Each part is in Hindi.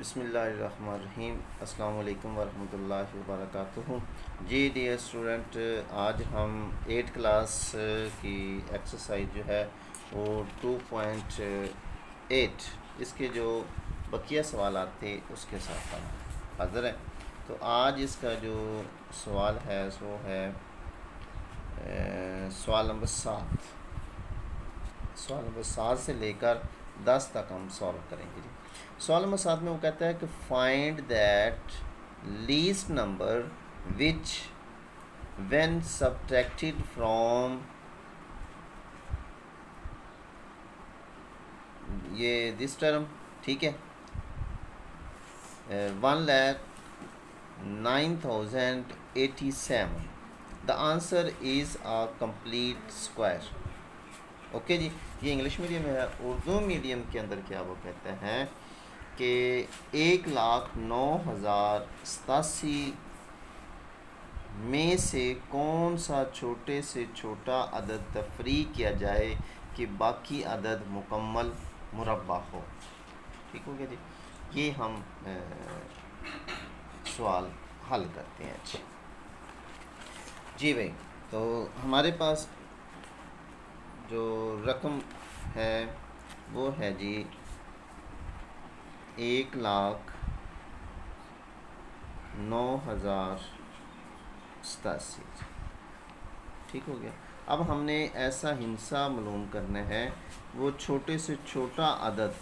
बिस्मिल्लाहिर्रहमानिर्रहीम। अस्सलाम वालेकुम वरहमतुल्लाहि वबरकातुहू। जी डियर स्टूडेंट, आज हम 8 क्लास की एक्सरसाइज जो है वो 2.8 इसके जो बकिया सवालात थे उसके साथ हम हाज़िर हैं। तो आज इसका जो सवाल है वो है सवाल नंबर 7। सवाल नंबर 7 से लेकर 10 तक हम सॉल्व करेंगे जी। सवाल नंबर 7 में वो कहता है कि find that least number which when subtracted from ये दिस टर्म, ठीक है, 1,09,087। The answer is a complete square. Okay जी, ये इंग्लिश मीडियम है। उर्दू मीडियम के अंदर क्या वो कहते हैं कि 1,09,087 में से कौन सा छोटे से छोटा अदद तफरीक किया जाए कि बाकी अदद मुकम्मल मुरब्बा हो। ठीक हो गया जी। ये हम सवाल हल करते हैं। अच्छा जी भाई, तो हमारे पास जो रकम है वो है जी 1,09,087। ठीक हो गया। अब हमने ऐसा हिंसा मालूम करना है वो छोटे से छोटा अदद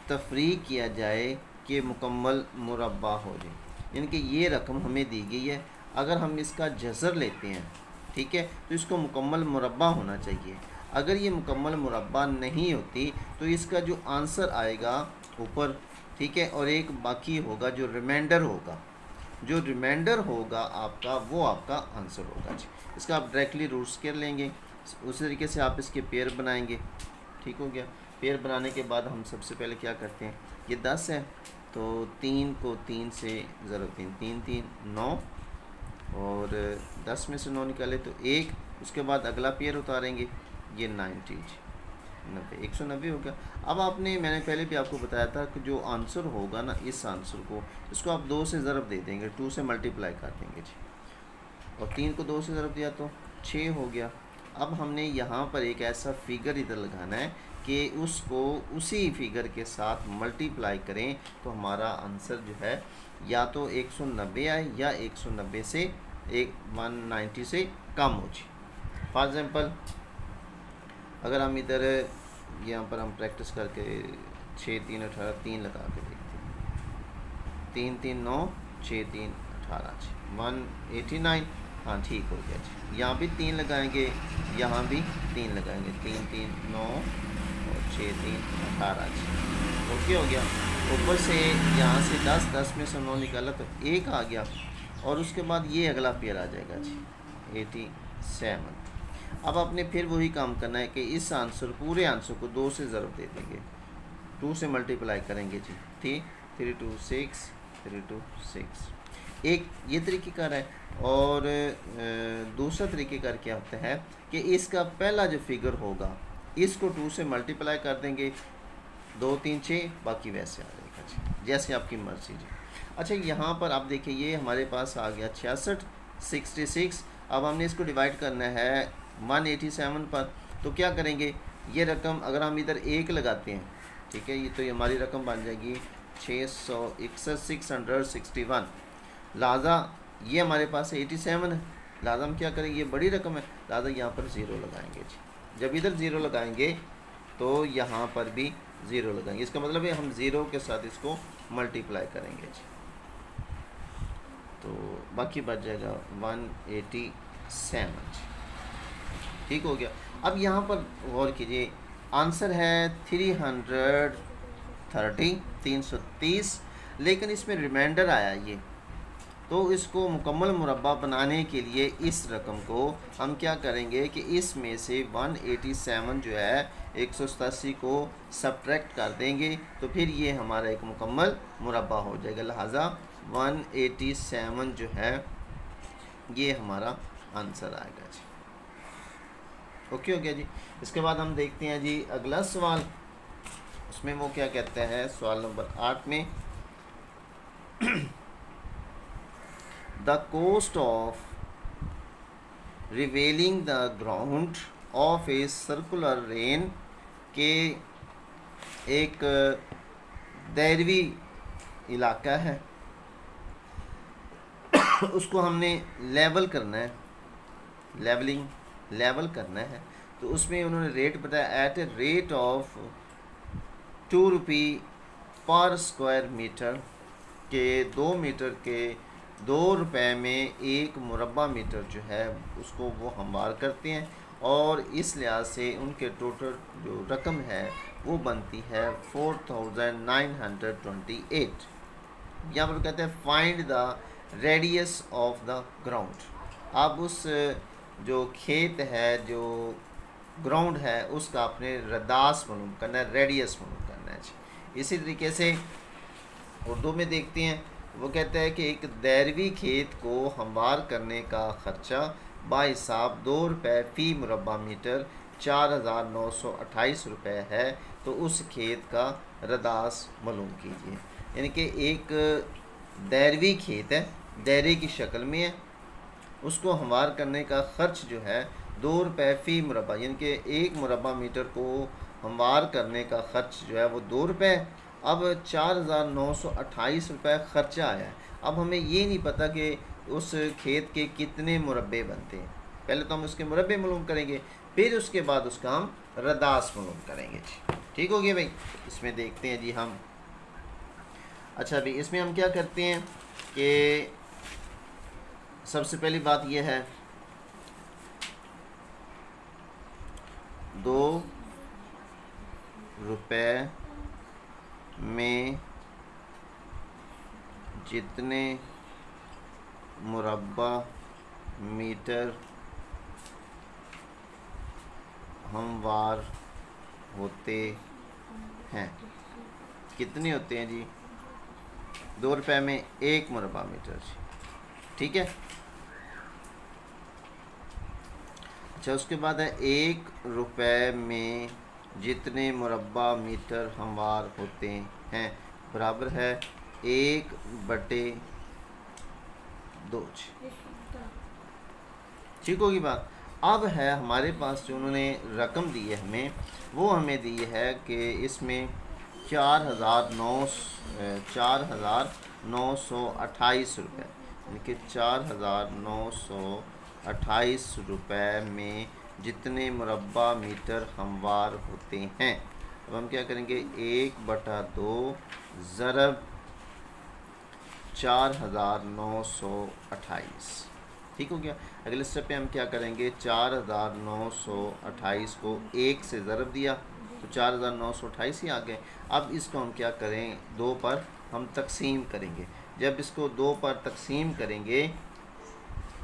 तफरीक किया जाए कि मुकम्मल मुरब्बा हो जाए। यानी कि ये रकम हमें दी गई है, अगर हम इसका जज़र लेते हैं, ठीक है, तो इसको मुकम्मल मुरब्बा होना चाहिए। अगर ये मुकम्मल मुरब्बा नहीं होती तो इसका जो आंसर आएगा ऊपर, ठीक है, और एक बाकी होगा जो रिमाइंडर होगा। जो रिमाइंडर होगा आपका वो आपका आंसर होगा जी। इसका आप डायरेक्टली रूट स्क्वायर लेंगे, उसी तरीके से आप इसके पेयर बनाएंगे। ठीक हो गया। पेयर बनाने के बाद हम सबसे पहले क्या करते हैं, ये 10 है तो 3 को 3 से ज़रूर 3 3 3 9 और 10 में से 9 निकाले तो 1। उसके बाद अगला पेयर उतारेंगे, ये 90 90 190 हो गया। अब मैंने पहले भी आपको बताया था कि जो आंसर होगा ना, इस आंसर को इसको आप 2 से ज़रब दे देंगे, 2 से मल्टीप्लाई कर देंगे जी। और 3 को 2 से ज़रब दिया तो 6 हो गया। अब हमने यहाँ पर एक ऐसा फिगर इधर लगाना है कि उसको उसी फिगर के साथ मल्टीप्लाई करें तो हमारा आंसर जो है या तो 190 आए या 190 से 190 से कम हो जी। फॉर एग्ज़ाम्पल अगर हम इधर यहाँ पर हम प्रैक्टिस करके 6 3 18 3 लगा के देखते हैं, 3 3 9 6 3 18 189। हाँ ठीक हो गया जी। यहाँ भी 3 लगाएंगे, यहाँ भी 3 लगाएंगे, 3 3 9 और 6 3 18 जी। ओके हो गया। ऊपर से यहाँ से 10 में से 9 निकाला तो 1 आ गया और उसके बाद ये अगला पेयर आ जाएगा जी 87। अब आपने फिर वही काम करना है कि इस आंसर पूरे आंसर को 2 से ज़रूर दे देंगे, 2 से मल्टीप्लाई करेंगे जी। 3 2 6 3 2 6। एक ये तरीक़ेकार है। और दूसरा तरीक़ेकार क्या होता है कि इसका पहला जो फिगर होगा इसको 2 से मल्टीप्लाई कर देंगे, 2 3 6, बाकी वैसे आ जाएगा जी, जैसे आपकी मर्ज़ी जी। अच्छा यहाँ पर आप देखिए ये हमारे पास आ गया 66 66। अब हमने इसको डिवाइड करना है 187 पर, तो क्या करेंगे, ये रकम अगर हम इधर 1 लगाते हैं, ठीक है, ये तो ये हमारी रकम बन जाएगी 661 लिहाजा ये हमारे पास 87 है। लिहाजा हम क्या करेंगे, ये बड़ी रकम है, लिहाजा यहाँ पर 0 लगाएंगे जी। जब इधर 0 लगाएंगे तो यहाँ पर भी 0 लगाएंगे, इसका मतलब है हम 0 के साथ इसको मल्टीप्लाई करेंगे जी, तो बाकी बच जाएगा 187। ठीक हो गया। अब यहाँ पर गौर कीजिए, आंसर है 330, लेकिन इसमें रिमाइंडर आया ये, तो इसको मुकम्मल मुरब्बा बनाने के लिए इस रकम को हम क्या करेंगे कि इसमें से 187 जो है 187 को सब्ट्रैक्ट कर देंगे, तो फिर ये हमारा एक मुकम्मल मुरब्बा हो जाएगा। लिहाजा 187 जो है ये हमारा आंसर आएगा जी। ओके हो गया जी। इसके बाद हम देखते हैं जी अगला सवाल। उसमें वो क्या कहते हैं सवाल नंबर 8 में, the cost of revelling the ground of a circular rain के एक दैरवी इलाका है, उसको हमने लेवल करना है, लेवल करना है। तो उसमें उन्होंने रेट बताया एट ए रेट ऑफ 2 रुपी पर स्क्वायर मीटर, के 2 मीटर के 2 रुपए में 1 मुरब्बा मीटर जो है उसको वो हमवार करते हैं, और इस लिहाज से उनके टोटल जो रकम है वो बनती है 4928। यहाँ पर कहते हैं find the radius of the ground. अब उस जो खेत है, जो ग्राउंड है, उसका आपने रदास मालूम करना है, रेडियस मालूम करना है। इसी तरीके से उर्दू में देखते हैं, वो कहता है कि एक दैरवी खेत को हमवार करने का ख़र्चा बाहिसाब 2 रुपये फ़ी मुरब्बा मीटर 4928 रुपये है। तो उस खेत का रदास मालूम कीजिए। यानी कि एक दैरवी खेत है, दायरे की शक्ल में है, उसको हमवार करने का ख़र्च जो है 2 रुपये फ़ी मुरब्बा, यानी कि 1 मुरब्बा मीटर को हमवार करने का ख़र्च जो है वो 2 रुपये। अब 4928 रुपये ख़र्चा आया है। अब हमें ये नहीं पता कि उस खेत के कितने मुरब्बे बनते हैं। पहले तो हम उसके मुरब्बे मालूम करेंगे, फिर उसके बाद उसका हम रदास मालूम करेंगे जी। ठीक हो गया भाई। इसमें देखते हैं जी हम, अच्छा भाई इसमें हम क्या करते हैं कि सबसे पहली बात यह है 2 रुपये में जितने मुरब्बा मीटर हमवार होते हैं, कितने होते हैं जी? 2 रुपये में 1 मुरब्बा मीटर जी। ठीक है। अच्छा, उसके बाद है 1 रुपये में जितने मुरब्बा मीटर हमवार होते हैं बराबर है 1/2। ठीक होगी बात। अब है हमारे पास जो उन्होंने रकम दी है हमें, वो हमें दी है कि इसमें 4,928 रुपये, यानी कि 4,928 रुपये में जितने मुरब्बा मीटर हमवार होते हैं। अब हम क्या करेंगे 1/2 ज़रब 4,928। ठीक हो गया। अगले स्टेप पे हम क्या करेंगे 4,928 को 1 से ज़रब दिया तो 4,928 ही आ गए। अब इसको हम क्या करें 2 पर हम तकसीम करेंगे। जब इसको 2 पर तकसीम करेंगे,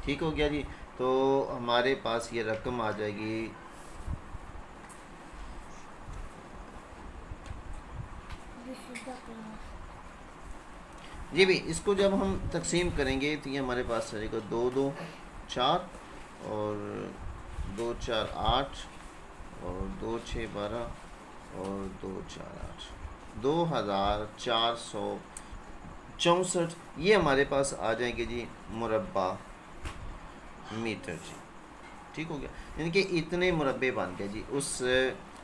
ठीक हो गया जी, तो हमारे पास ये रकम आ जाएगी जी भी। इसको जब हम तकसीम करेंगे तो ये हमारे पास रहेगा 2 2 4 और 2 4 8 और 2 6 12 और 2 4 8 2464 ये हमारे पास आ जाएंगे जी मुरब्बा मीटर जी। ठीक हो गया। यानी कि इतने मुरब्बे बन गए जी उस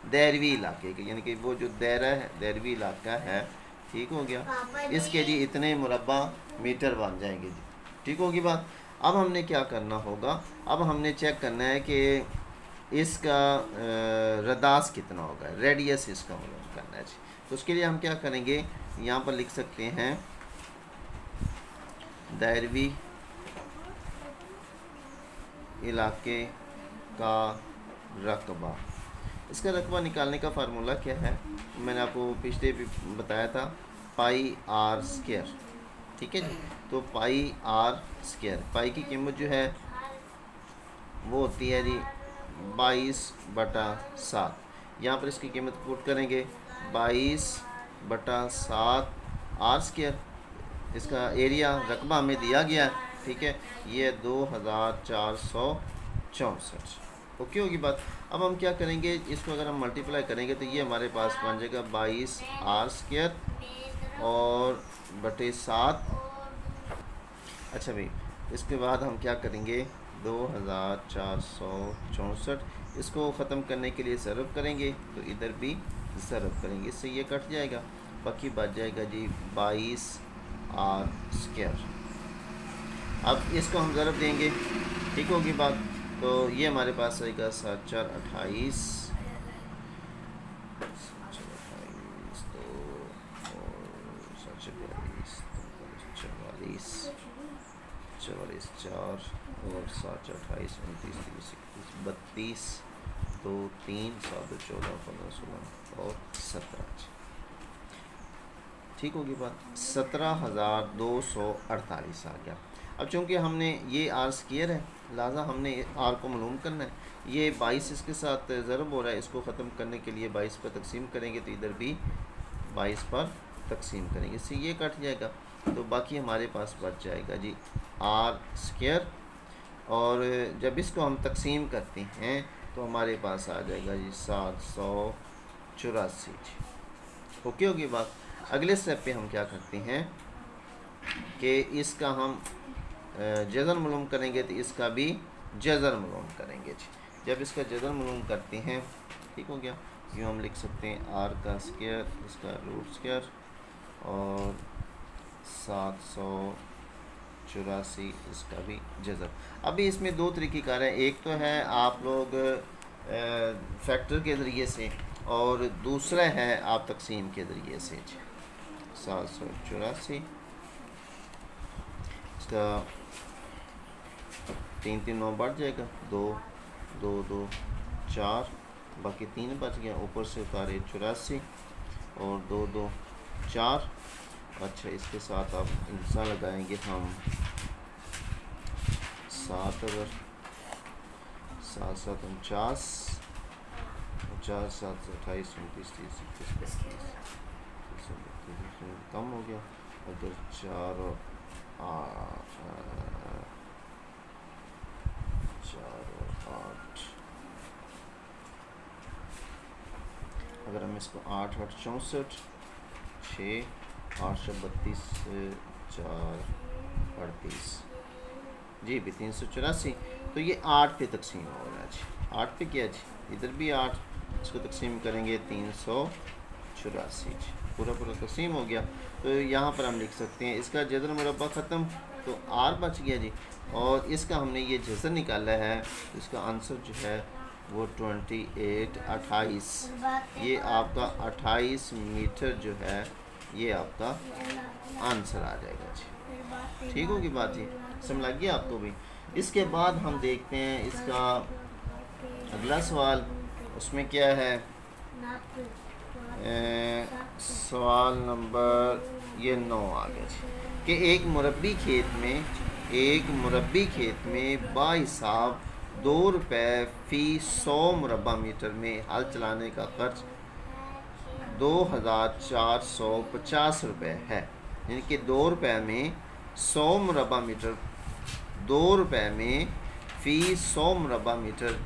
दैरवी इलाके के, यानी कि वो जो दायरा है दैरवी इलाका है, ठीक हो गया, इसके जी इतने मुरब्बा मीटर बन जाएंगे जी। ठीक होगी बात। अब हमने क्या करना होगा, अब हमने चेक करना है कि इसका रदास कितना होगा, रेडियस इसका मालूम करना है जी। तो उसके लिए हम क्या करेंगे, यहाँ पर लिख सकते हैं दैरवी इलाके का रकबा। इसका रकबा निकालने का फार्मूला क्या है, मैंने आपको पिछले भी बताया था, पाई आर स्क्वायर। ठीक है जी। तो पाई आर स्क्वायर, पाई की कीमत जो है वो होती है जी 22/7। यहाँ पर इसकी कीमत पुट करेंगे 22/7 आर स्क्वायर। इसका एरिया रकबा हमें दिया गया है, ठीक है, ये 2464। ओके होगी बात। अब हम क्या करेंगे, इसको अगर हम मल्टीप्लाई करेंगे तो ये हमारे पास बन जाएगा 22r² और बटे 7। अच्छा भाई, इसके बाद हम क्या करेंगे, 2464, इसको ख़त्म करने के लिए ज़रब करेंगे तो इधर भी ज़रब करेंगे, इससे ये कट जाएगा, बाकी बच जाएगा जी 22r²। अब इसको हम ज़रब देंगे, ठीक होगी बात। तो ये हमारे पास आएगा 7 4 28, 44 4 और 7 28 29 30 31 32 2 3 7 14 15 16 और 17। ठीक होगी बात, 17,248 आ गया। अब चूँकि हमने ये r² है, लिहाजा हमने r को मालूम करना है। ये 22 इसके साथ ज़रब हो रहा है, इसको ख़त्म करने के लिए 22 पर तकसीम करेंगे तो इधर भी 22 पर तकसीम करेंगे, इससे ये कट जाएगा। तो बाकी हमारे पास बच जाएगा जी r²। और जब इसको हम तकसीम करते हैं तो हमारे पास आ जाएगा जी 784। ओके होगी बात। अगले स्टेप पे हम क्या करते हैं कि इसका हम जज़र मालूम करेंगे तो इसका भी जज़र मालूम करेंगे जी। जब इसका जज़र मालूम करते हैं, ठीक हो गया, यूँ हम लिख सकते हैं r² इसका √² और 784 इसका भी जज़र। अभी इसमें दो तरीक़ेकार हैं, एक तो है आप लोग फैक्टर के ज़रिए से और दूसरा है आप तकसीम के ज़रिए से। 784 इसका 3 3 9 बढ़ जाएगा, 2 2 2 4, बाकी 3 बच गया, ऊपर से उतारे 84 और 2 2 4। अच्छा, इसके साथ आप इंसा लगाएंगे हम 7 अगर 7 7 49 50 7 28 29 30 31 32 कम हो गया, अगर 4 और 8 अगर हम इसको 8 8 64 6 8 32 4 38 जी भी 384। तो ये 8 पे तकसीम हो रहा है जी, 8 पे क्या जी, इधर भी 8, इसको तकसीम करेंगे 384 जी, पूरा पूरा तकसीम हो गया। तो यहाँ पर हम लिख सकते हैं इसका जज़र मुरब्बा ख़त्म, तो r बच गया जी। और इसका हमने ये जज़र निकाला है, इसका आंसर जो है वो 28 ये आपका 28 मीटर जो है ये आपका आंसर आ जाएगा जी। ठीक होगी बात जी, समझ लग गया आपको भी। इसके बाद हम देखते हैं इसका अगला सवाल, उसमें क्या है, सवाल नंबर ये 9 आ गया जी कि एक मुरब्बी खेत में बाहिसाब 2 रुपये फ़ी 100 मुरबा मीटर में हल चलाने का खर्च 2450 रुपये है। यानी कि 2 रुपये में 100 मुरबा मीटर, 2 रुपये में फ़ी 100 मुरबा मीटर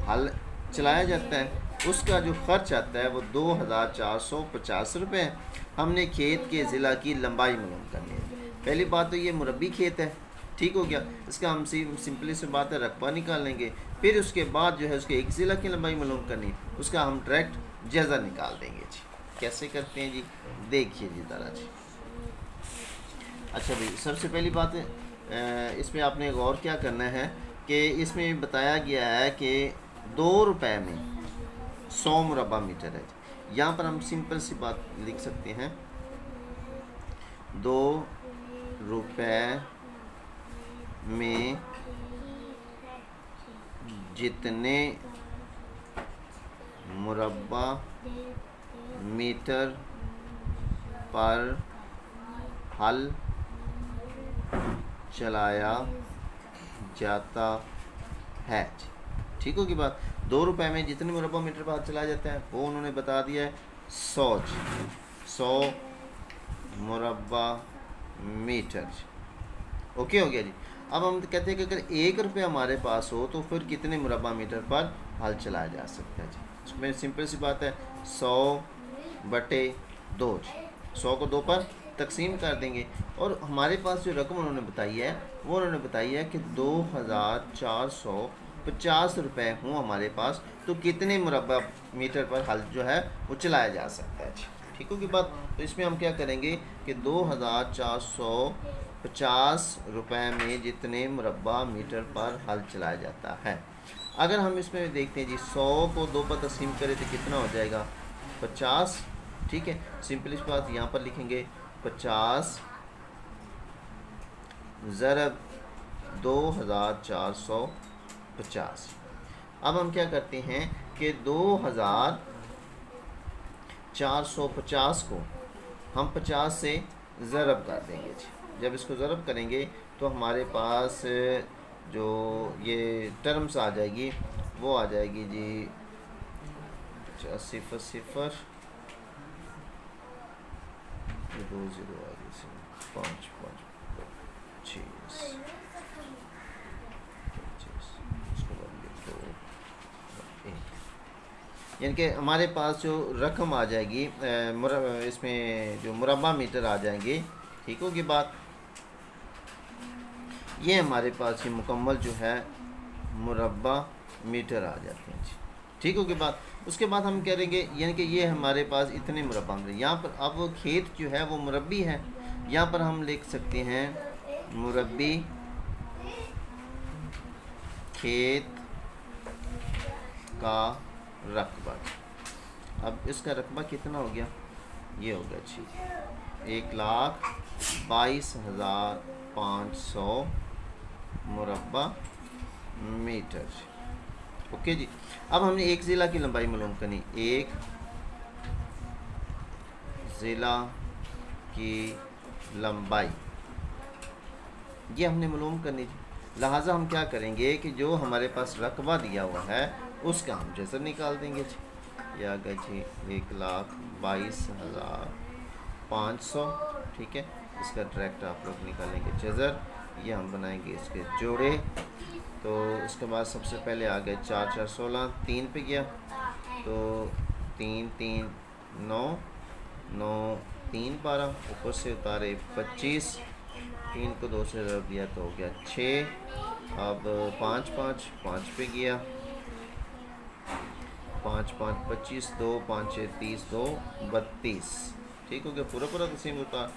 हल चलाया जाता है। उसका जो खर्च आता है वो 2450 रुपये है। हमने खेत के ज़िला की लंबाई मालूम करनी है। पहली बात तो ये मुरब्बी खेत है, ठीक हो गया। इसका हम सिंपली से बात है रकबा निकाल लेंगे, फिर उसके बाद जो है उसके एक ज़िला की लंबाई मालूम करनी, उसका हम डायरेक्ट जज़र निकाल देंगे जी। कैसे करते हैं जी, देखिए जी ज़रा जी। अच्छा भाई, सबसे पहली बात इसमें आपने गौर क्या करना है कि इसमें बताया गया है कि 2 रुपये में 100 मुरबा मीटर है। यहाँ पर हम सिंपल सी बात लिख सकते हैं, 2 रुपये में जितने मुरबा मीटर पर हल चलाया जाता है। ठीक होगी बात। 2 रुपये में जितने मुरबा मीटर पर हल चलाया जाता है वो उन्होंने बता दिया है 100 मुरबा मीटर। ओके हो गया जी। अब हम कहते हैं कि अगर 1 रुपये हमारे पास हो तो फिर कितने मुरब्बा मीटर पर हल चलाया जा सकता है जी। इसमें सिंपल सी बात है, 100/2 जी। 100 को 2 पर तकसीम कर देंगे और हमारे पास जो रकम उन्होंने बताई है वो उन्होंने बताई है कि 2450 रुपये हों हमारे पास तो कितने मुरब्बा मीटर पर हल जो है वो चलाया जा सकता है जी। ठीक हो की बात। तो इसमें हम क्या करेंगे कि 2450 रुपये में जितने मुरब्बा मीटर पर हल चलाया जाता है। अगर हम इसमें देखते हैं जी 100 को 2 पर तकसीम करें तो कितना हो जाएगा 50। ठीक है, सिंपल इस बात यहाँ पर लिखेंगे 50 ज़रब 2450। अब हम क्या करते हैं कि 2450 को हम 50 से ज़रब कर देंगे जी। जब इसको ज़रब करेंगे तो हमारे पास जो ये टर्म्स आ जाएगी वो आ जाएगी जी 0 0 2 0 आ गई 5 5 6 यानी कि हमारे पास जो रकम आ जाएगी इसमें जो मुरब्बा मीटर आ जाएंगे। ठीक होगी बात। ये हमारे पास ये मुकम्मल जो है मुरब्बा मीटर आ जाते हैं जी। ठीक होगी बात। उसके बाद हम करेंगे यानी कि ये हमारे पास इतने मुरब्बा मीटर। यहाँ पर अब खेत जो है वो मुरब्बी है, यहाँ पर हम लिख सकते हैं मुरब्बी खेत का रकबा। अब इसका रकबा कितना हो गया, ये हो गया जी 1,22,500 मुरब्बा मीटर। ओके जी। अब हमने एक ज़िला की लंबाई मालूम करनी। एक ज़िला की लंबाई ये हमने मालूम करनी थी। लिहाजा हम क्या करेंगे कि जो हमारे पास रकबा दिया हुआ है उसका हम जज़र निकाल देंगे जी। ये आ गया जी 1,22,500। ठीक है, इसका डायरेक्ट आप लोग निकालेंगे जज़र। ये हम बनाएंगे इसके जोड़े। तो इसके बाद सबसे पहले आ गए 4 4 16, 3 पे गया तो 3 3 9 9 3 12, ऊपर से उतारे 25, 3 को 2 से रख दिया तो हो गया 6। अब 5 5 5 पे गया 5 5 25, 2 5 6 30, 2 32। ठीक हो गया, पूरा पूरा तकसीम उतार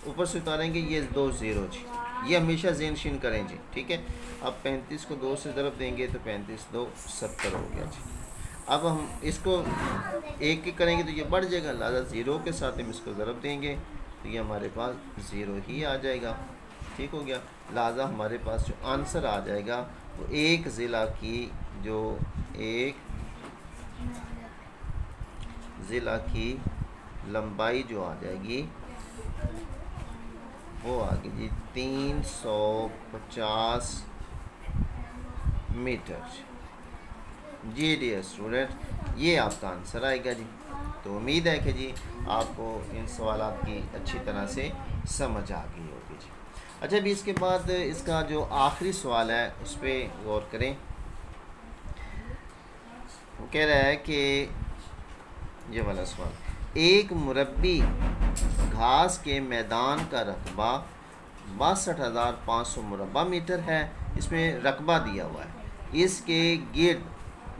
ऊपर से उतारेंगे ये 2 0 जी। ये हमेशा ज़हन शीन करें जी। ठीक है, अब 35 को 2 से ज़रब देंगे तो 35 2 70 हो गया जी। अब हम इसको एक ही करेंगे तो ये बढ़ जाएगा, लिहाजा 0 के साथ हम इसको ज़रब देंगे तो ये हमारे पास 0 ही आ जाएगा। ठीक हो गया, लिहाजा हमारे पास जो आंसर आ जाएगा वो एक ज़िला की जो एक ज़िला की लंबाई जो आ जाएगी वो आ गई जी 350 मीटर जी। डियर स्टूडेंट, ये आपका आंसर आएगा जी। तो उम्मीद है कि जी आपको इन सवालात की अच्छी तरह से समझ आ गई होगी जी। अच्छा, अभी इसके बाद इसका जो आखिरी सवाल है उस पर गौर करें। वो कह रहा है कि ये वाला सवाल, एक मुरब्बी घास के मैदान का रकबा 62,500 मुरब्बा मीटर है। इसमें रकबा दिया हुआ है, इसके गिर्द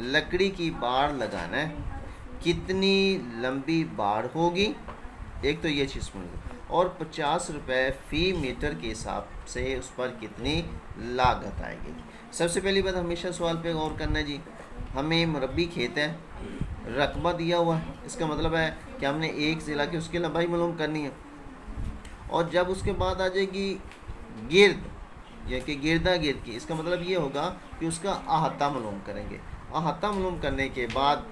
लकड़ी की बाड़ लगाना है, कितनी लंबी बाड़ होगी। एक तो ये चीज़ सुन लो, और 50 रुपये फ़ी मीटर के हिसाब से उस पर कितनी लागत आएगी। सबसे पहली बात हमेशा सवाल पे गौर करना है जी। हमें मुरब्बी खेत है, रकबा दिया हुआ है, इसका मतलब है कि हमने एक ज़िला की उसकी लंबाई मालूम करनी है। और जब उसके बाद आ जाएगी गिर्द या कि गिरदा गिर्द की, इसका मतलब ये होगा कि उसका अहाता मालूम करेंगे। अहाता मालूम करने के बाद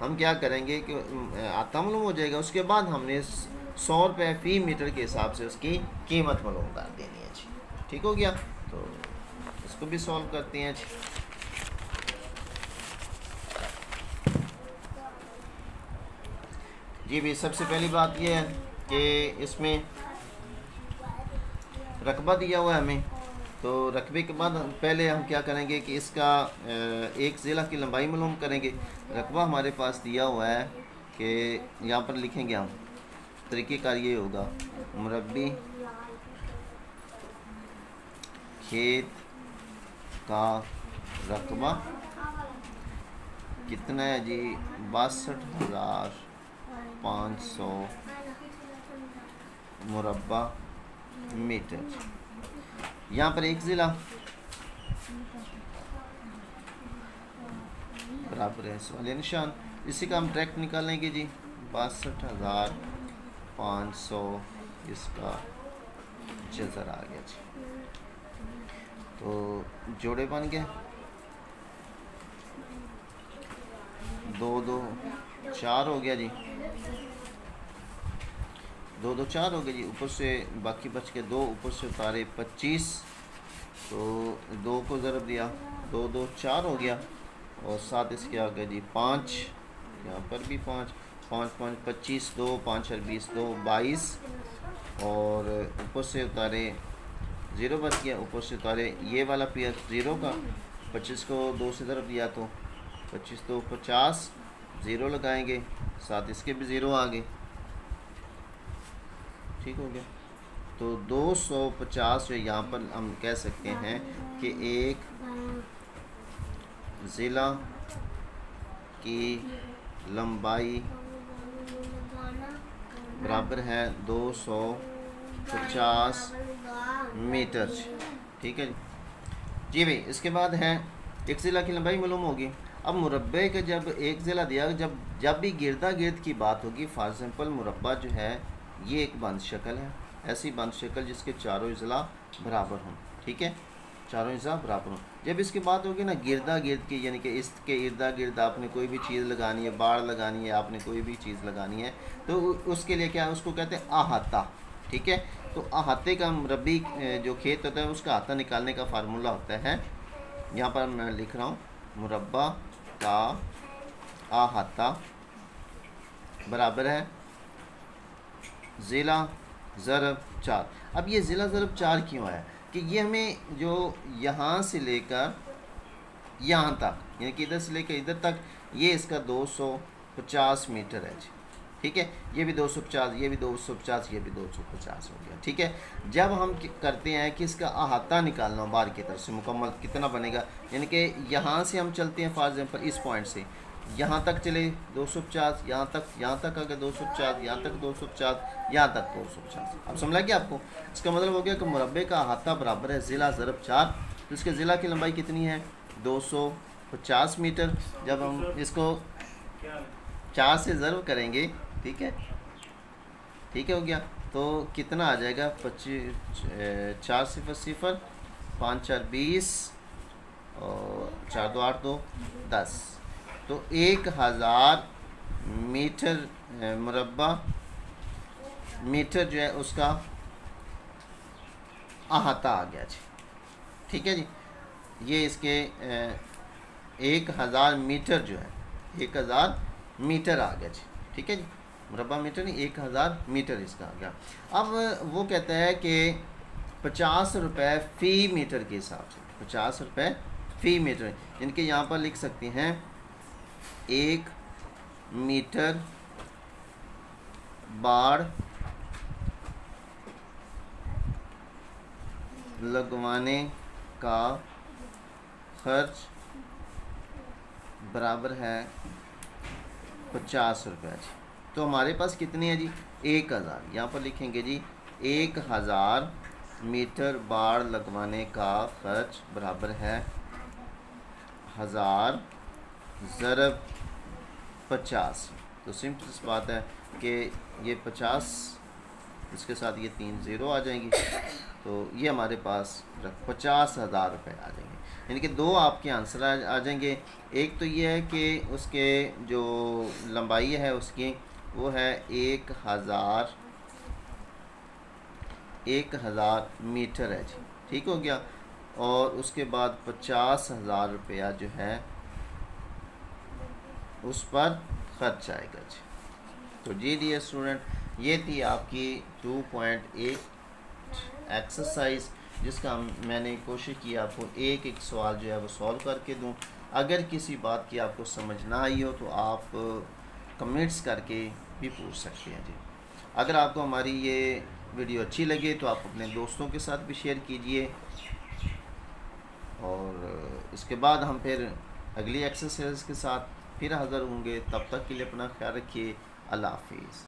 हम क्या करेंगे कि अहाता मालूम हो जाएगा, उसके बाद हमने 100 रुपये फ़ी मीटर के हिसाब से उसकी कीमत मालूम कर देनी है जी। ठीक हो गया, तो इसको भी सॉल्व करते हैं जी। जी भी सबसे पहली बात यह है कि इसमें रकबा दिया हुआ है हमें तो रकबे के बाद पहले हम क्या करेंगे कि इसका एक ज़िला की लंबाई मालूम करेंगे। रकबा हमारे पास दिया हुआ है कि यहाँ पर लिखेंगे हम, तरीक़ेकार ये होगा, मुरब्बी खेत का रकबा कितना है जी, 62,500 मुरब्बा मीटर। यहाँ पर एक ज़िला बराबर है सवाल निशान, इसी का हम डायरेक्ट निकालेंगे जी, 62,500 इसका जज़र आ गया जी। तो जोड़े बन गए, 2 2 4 हो गया जी, 2 2 4 हो गया जी। ऊपर से बाकी बच के 2, ऊपर से उतारे 25, तो 2 को ज़रब दिया, 2 2 4 हो गया, और साथ इसके आ गया जी 5, यहाँ पर भी 5 5 5 25, 2 5 और 20, 2 22, और ऊपर से उतारे 0 बच गया, ऊपर से उतारे ये वाला पेयर 0 का, 25 को 2 से ज़रब दिया तो 25 तो 50, 0 लगाएंगे, साथ इसके भी 0 आ गए, ठीक हो गया। तो 250 यहाँ पर हम कह सकते हैं कि एक ज़िला की लंबाई बराबर है 250 मीटर, ठीक है जी भाई। इसके बाद है एक ज़िला की लंबाई मालूम होगी। अब मुरब्बे का जब एक ज़िला दिया, जब भी गिरदा गिर्द की बात होगी, फॉर एग्जांपल मुरब्बा जो है ये एक बंद शक्ल है, ऐसी बंद शक्ल जिसके चारों अज़ला बराबर हों, ठीक है, चारों अज़ला बराबर हों। जब इसकी बात होगी ना गिरदा गिर्द की, यानी कि इसके इर्दा गिर्द आपने कोई भी चीज़ लगानी है, बाड़ लगानी है, आपने कोई भी चीज़ लगानी है, तो उसके लिए क्या है, उसको कहते हैं अहाता, ठीक है। तो अहाते का मुरब्बी जो खेत होता है उसका अहाता निकालने का फार्मूला होता है, यहाँ पर मैं लिख रहा हूँ, मुरब्बा का अहाता बराबर है ज़िला ज़रब 4। अब ये ज़िला ज़रब 4 क्यों आया, कि ये हमें जो यहाँ से लेकर यहाँ तक, यानी कि इधर से लेकर इधर तक, ये इसका 250 मीटर है जी, ठीक है, ये भी 250, ये भी 250, ये भी 250 हो गया, ठीक है। जब हम करते हैं कि इसका अहाता निकालना बाहर की तरफ से मुकम्मल कितना बनेगा, यानी कि यहाँ से हम चलते हैं फॉर एग्जांपल इस पॉइंट से यहाँ तक चले 250, यहाँ तक अगर 250, यहाँ तक 250, यहाँ तक 250। अब समझ गया आपको, इसका मतलब हो गया कि मुरब्बे का अहाता बराबर है ज़िला ज़रब 4। तो इसके ज़िला की लंबाई कितनी है, 250 मीटर। जब हम इसको 4 से ज़रब करेंगे, ठीक है, ठीक है, हो गया, तो कितना आ जाएगा, 25 4 0 0 5 4 20 और 4 2 8 2 10, तो 1000 मीटर मुरब्बा मीटर जो है उसका अहाता आ गया जी, ठीक है जी। ये इसके 1000 मीटर जो है, 1000 मीटर आ गया जी, ठीक है जी, मुरब्बा मीटर नहीं, 1000 मीटर इसका आ गया। अब वो कहता है कि 50 रुपये फ़ी मीटर के हिसाब से, 50 रुपये फ़ी मीटर, जिनके यहाँ पर लिख सकते हैं 1 मीटर बाड़ लगवाने का खर्च बराबर है 50 रुपये जी। तो हमारे पास कितनी है जी, 1000, यहाँ पर लिखेंगे जी 1000 मीटर बाड़ लगवाने का खर्च बराबर है 1000 ज़रब 50। तो सिंपल सी बात है कि ये 50, इसके साथ ये 3 ज़ीरो आ जाएंगी, तो ये हमारे पास 50,000 रुपये आ जाएंगे। यानी कि 2 आपके आंसर आ जाएंगे। एक तो ये है कि उसके जो लंबाई है उसकी वो है 1000 मीटर है जी, ठीक हो गया, और उसके बाद 50,000 रुपया जो है उस पर खर्च आएगा जी। तो जी डियर स्टूडेंट, ये थी आपकी 2.8 एक्सरसाइज जिसका मैंने कोशिश की आपको एक एक सवाल जो है वो सॉल्व करके दूं। अगर किसी बात की आपको समझ ना आई हो तो आप कमेंट्स करके भी पूछ सकते हैं जी। अगर आपको हमारी ये वीडियो अच्छी लगे तो आप अपने दोस्तों के साथ भी शेयर कीजिए, और इसके बाद हम फिर अगली एक्सरसाइज के साथ फिर हाज़िर होंगे। तब तक के लिए अपना ख्याल रखिए। अल्लाह हाफिज़।